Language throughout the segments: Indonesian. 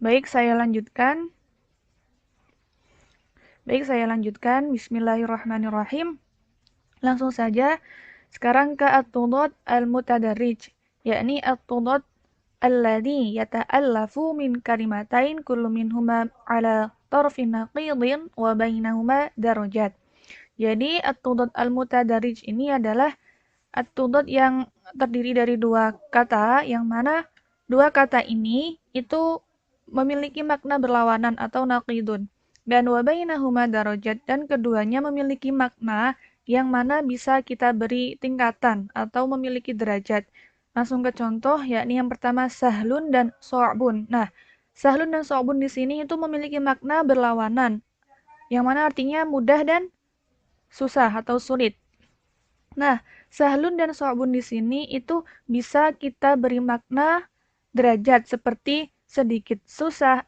Baik, saya lanjutkan. Bismillahirrahmanirrahim. Langsung saja, sekarang ke at-tudad al-mutadarrij, yakni at-tudad alladhi yata'allafu min kalimatain kullu minhuma ala tarfin naqidin wa bainahuma darajat. Jadi at-tudad al-mutadarrij ini adalah at-tudad yang terdiri dari dua kata, yang mana dua kata ini itu memiliki makna berlawanan atau naqidun. Dan wa bainahuma darajat, dan keduanya memiliki makna yang mana bisa kita beri tingkatan atau memiliki derajat. Langsung ke contoh, yakni yang pertama sahlun dan so'bun. Nah, sahlun dan so'bun di sini itu memiliki makna berlawanan, yang mana artinya mudah dan susah atau sulit. Nah, sahlun dan so'bun di sini itu bisa kita beri makna derajat seperti sedikit susah,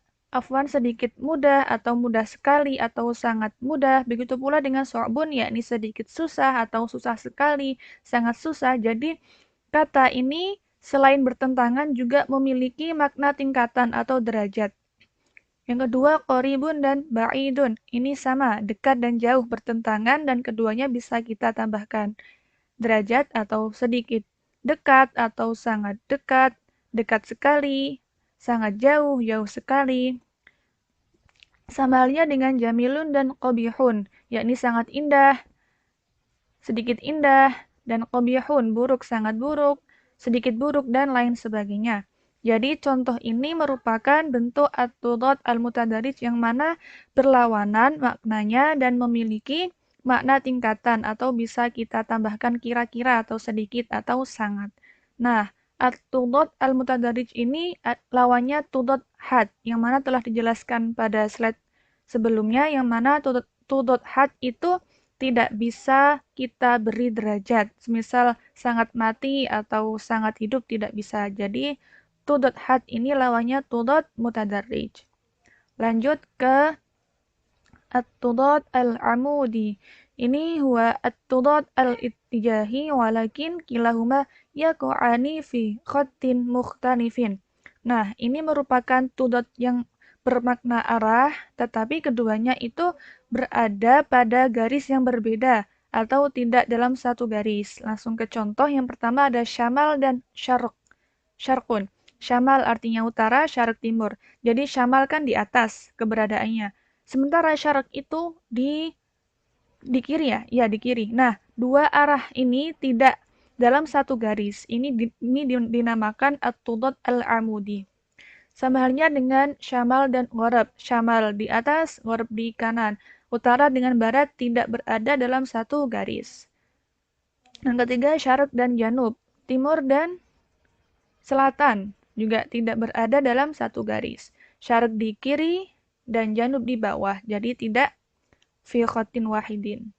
sedikit mudah, atau mudah sekali, atau sangat mudah. Begitu pula dengan so'bun, yakni sedikit susah, atau susah sekali, sangat susah. Jadi, kata ini selain bertentangan juga memiliki makna tingkatan atau derajat. Yang kedua, qoribun dan ba'idun. Ini sama, dekat dan jauh bertentangan, dan keduanya bisa kita tambahkan derajat atau sedikit dekat atau sangat dekat, dekat sekali, sangat jauh, jauh sekali. Sama halnya dengan jamilun dan qabihun, yakni sangat indah, sedikit indah, dan qabihun, buruk, sangat buruk, sedikit buruk, dan lain sebagainya. Jadi contoh ini merupakan bentuk at-tudad al-mutadarrij yang mana berlawanan maknanya dan memiliki makna tingkatan atau bisa kita tambahkan kira-kira atau sedikit atau sangat. Nah, at-tudad al-mutadarrij ini lawannya tudad had yang mana telah dijelaskan pada slide sebelumnya, yang mana tudad had itu tidak bisa kita beri derajat. Semisal sangat mati atau sangat hidup tidak bisa. Jadi tudad had ini lawannya tudad mutadarrij. Lanjut ke at-tudad al-amudi. Ini huwa at-tudad al-ittijahi walakin kilahuma yaqa'ani fi khattin mukhtalifin. Nah, ini merupakan tudad yang bermakna arah, tetapi keduanya itu berada pada garis yang berbeda atau tidak dalam satu garis. Langsung ke contoh, yang pertama ada syamal dan syarqun. Syamal artinya utara, syarq timur. Jadi syamal kan di atas keberadaannya. Sementara syarq itu di kiri ya? Ya, di kiri. Nah, dua arah ini tidak dalam satu garis. Ini dinamakan at-tudad al-amudi. Sama halnya dengan syamal dan gharab. Syamal di atas, gharab di kanan. Utara dengan barat tidak berada dalam satu garis. Yang ketiga, syarq dan janub. Timur dan selatan juga tidak berada dalam satu garis. Syarq di kiri dan janub di bawah. Jadi tidak fi khatin wahidin.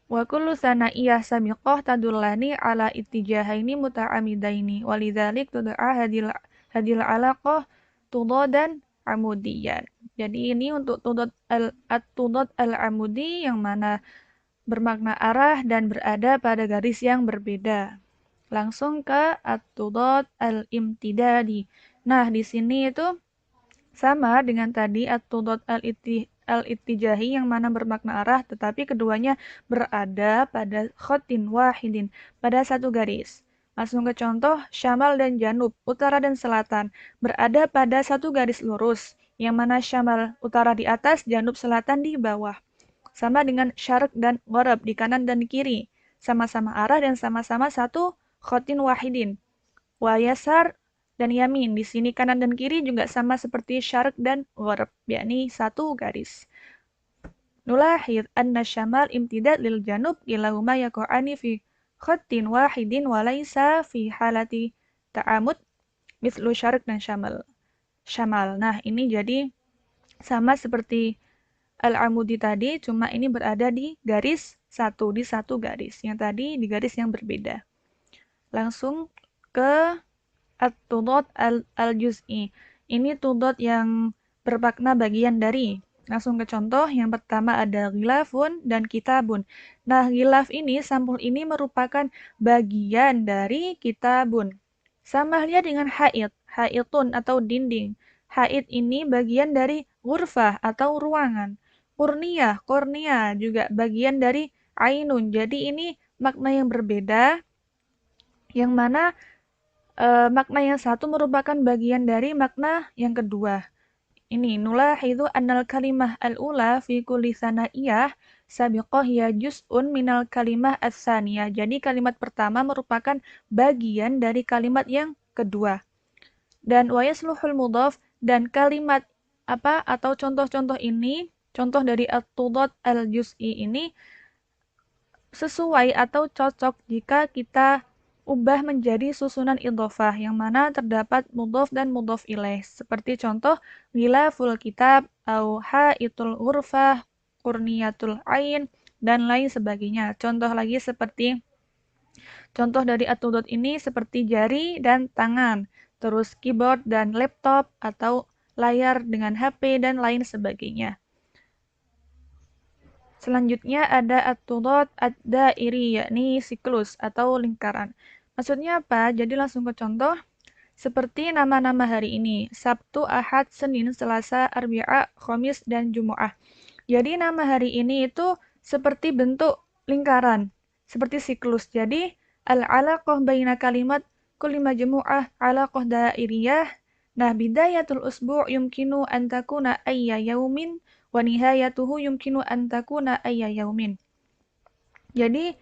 Wa kullu sana'iyah sabiqah tadullani ala ittijahaini muta'amidaini. Walidzalik tud'a hadil alaqah tudadan amudiyan. Jadi ini untuk tudad al-amudi yang mana bermakna arah dan berada pada garis yang berbeda. Langsung ke at-tudad al-imtidadi. Nah, di sini itu sama dengan tadi at-tudad al-ittijahi yang mana bermakna arah, tetapi keduanya berada pada khotin wahidin, pada satu garis. Langsung ke contoh, syamal dan janub, utara dan selatan, berada pada satu garis lurus, yang mana syamal utara di atas, janub selatan di bawah. Sama dengan syarq dan gharab, di kanan dan di kiri, sama-sama arah dan sama-sama satu khotin wahidin. Wa yasar dan yamin, di sini kanan dan kiri juga sama seperti syarq dan gharab, yakni satu garis. Nulahid anna syamal imtidad lil janub kilahuma yaqa'ani fi khattin wahidin walaysa fi halati ta'amud mislu syarq dan syamal. Nah, ini jadi sama seperti al-amudi tadi, cuma ini berada di garis satu, di satu garis. Yang tadi di garis yang berbeda. Langsung ke at-tudad al-juz'i. Ini tudad yang bermakna bagian dari. Langsung ke contoh, yang pertama ada ghilafun dan kitabun. Nah, ghilaf ini, sampul ini merupakan bagian dari kitabun. Sama halnya dengan haid, haidun atau dinding. Haid ini bagian dari ghurfah atau ruangan. Kornea juga bagian dari ainun. Jadi ini makna yang berbeda, yang mana makna yang satu merupakan bagian dari makna yang kedua. Ini nulahidu annal kalimah al-ula fi kulli sanaiyah sabiqah hiya juz'un minal kalimah as-saniyah. Jadi kalimat pertama merupakan bagian dari kalimat yang kedua. Dan wa yasluhul mudhaf dan kalimat apa atau contoh-contoh ini, contoh dari at-tudad al-juz'i ini sesuai atau cocok jika kita ubah menjadi susunan idhofah yang mana terdapat mudhof dan mudhof ilaih. Seperti contoh ghilaful kitab, au haitul ghurfah, qurniyatul ain, dan lain sebagainya. Contoh lagi seperti contoh dari at-tudad ini seperti jari dan tangan, terus keyboard dan laptop atau layar dengan HP dan lain sebagainya. Selanjutnya ada at-tudad ad-dairi, yakni siklus atau lingkaran. Maksudnya apa? Jadi langsung ke contoh. Seperti nama-nama hari ini, Sabtu, Ahad, Senin, Selasa, Arbi'a, Khamis, dan Jumu'ah. Jadi nama hari ini itu seperti bentuk lingkaran, seperti siklus. Jadi al-alaqah baina kalimat kulli majmu'ah alaqah dairiyah. Nah, bidayatul usbu' yumkinu an takuna ayya yaumin wa nihayatuhu yumkinu an takuna ayya yaumin. Jadi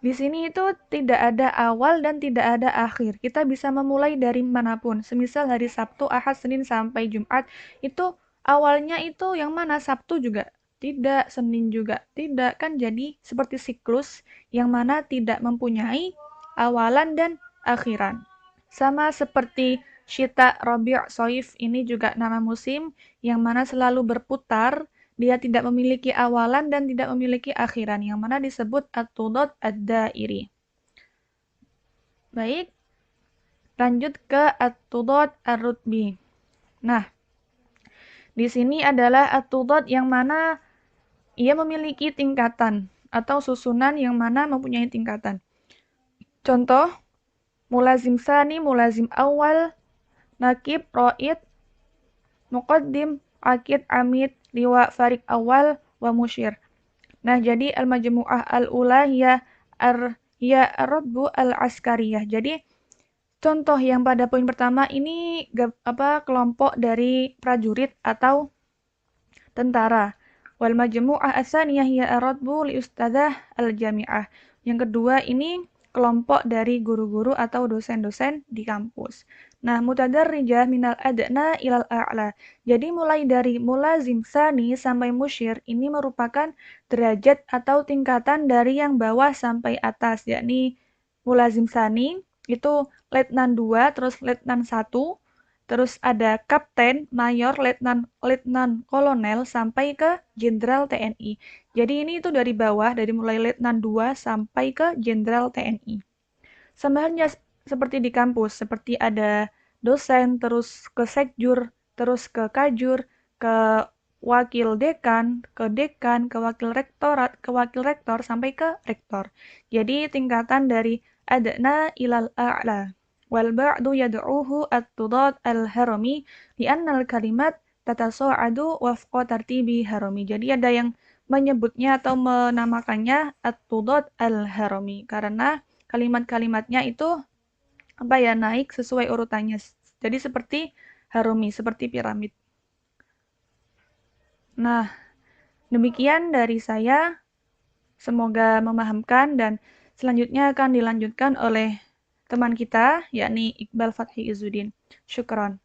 di sini itu tidak ada awal dan tidak ada akhir. Kita bisa memulai dari manapun. Semisal hari Sabtu, Ahad, Senin sampai Jumat itu awalnya itu yang mana? Sabtu juga tidak, Senin juga tidak, kan jadi seperti siklus yang mana tidak mempunyai awalan dan akhiran. Sama seperti Syita, Rabi', Shaif ini juga nama musim yang mana selalu berputar, dia tidak memiliki awalan dan tidak memiliki akhiran, yang mana disebut at-tudad ad-dairi. Baik, lanjut ke at-tudad ar-rutbi. Nah, di sini adalah at-tudad yang mana ia memiliki tingkatan atau susunan yang mana mempunyai tingkatan. Contoh, mulazim tsani, mulazim awal, nakib, ro'id, muqaddim, akid, amid, liwa, farik awal, wa musyir. Nah, jadi al-majmu'ah al-ula ya ar-radbu al-askariyah. Jadi contoh yang pada poin pertama ini kelompok dari prajurit atau tentara. Wal majmu'ah as-saniyah ya ar-radbu li ustadzah al-jami'ah. Yang kedua ini kelompok dari guru-guru atau dosen-dosen di kampus. Nah, mutadarrijah minal adna ilal a'la. Jadi mulai dari mulazim tsani sampai musyir ini merupakan derajat atau tingkatan dari yang bawah sampai atas, yakni mulazim tsani itu letnan 2, terus letnan 1, terus ada kapten, mayor, letnan kolonel sampai ke jenderal TNI. Jadi ini itu dari bawah, dari mulai letnan 2 sampai ke jenderal TNI. Sama halnya seperti di kampus, seperti ada dosen, terus ke sekjur, terus ke kajur, ke wakil dekan, ke wakil rektorat, ke wakil rektor, sampai ke rektor. Jadi tingkatan dari adna ilal a'la. Wal ba'du yad'uhu at-tudad al-harami li'annal kalimat tatasa'adu wafqa tartibi harami. Jadi ada yang menyebutnya atau menamakannya at-tudad al-harami karena kalimat-kalimatnya itu naik sesuai urutannya. Jadi seperti harami, seperti piramid. Nah, demikian dari saya. Semoga memahamkan dan selanjutnya akan dilanjutkan oleh teman kita, yakni Iqbal Fathi Izzuddin. Syukron.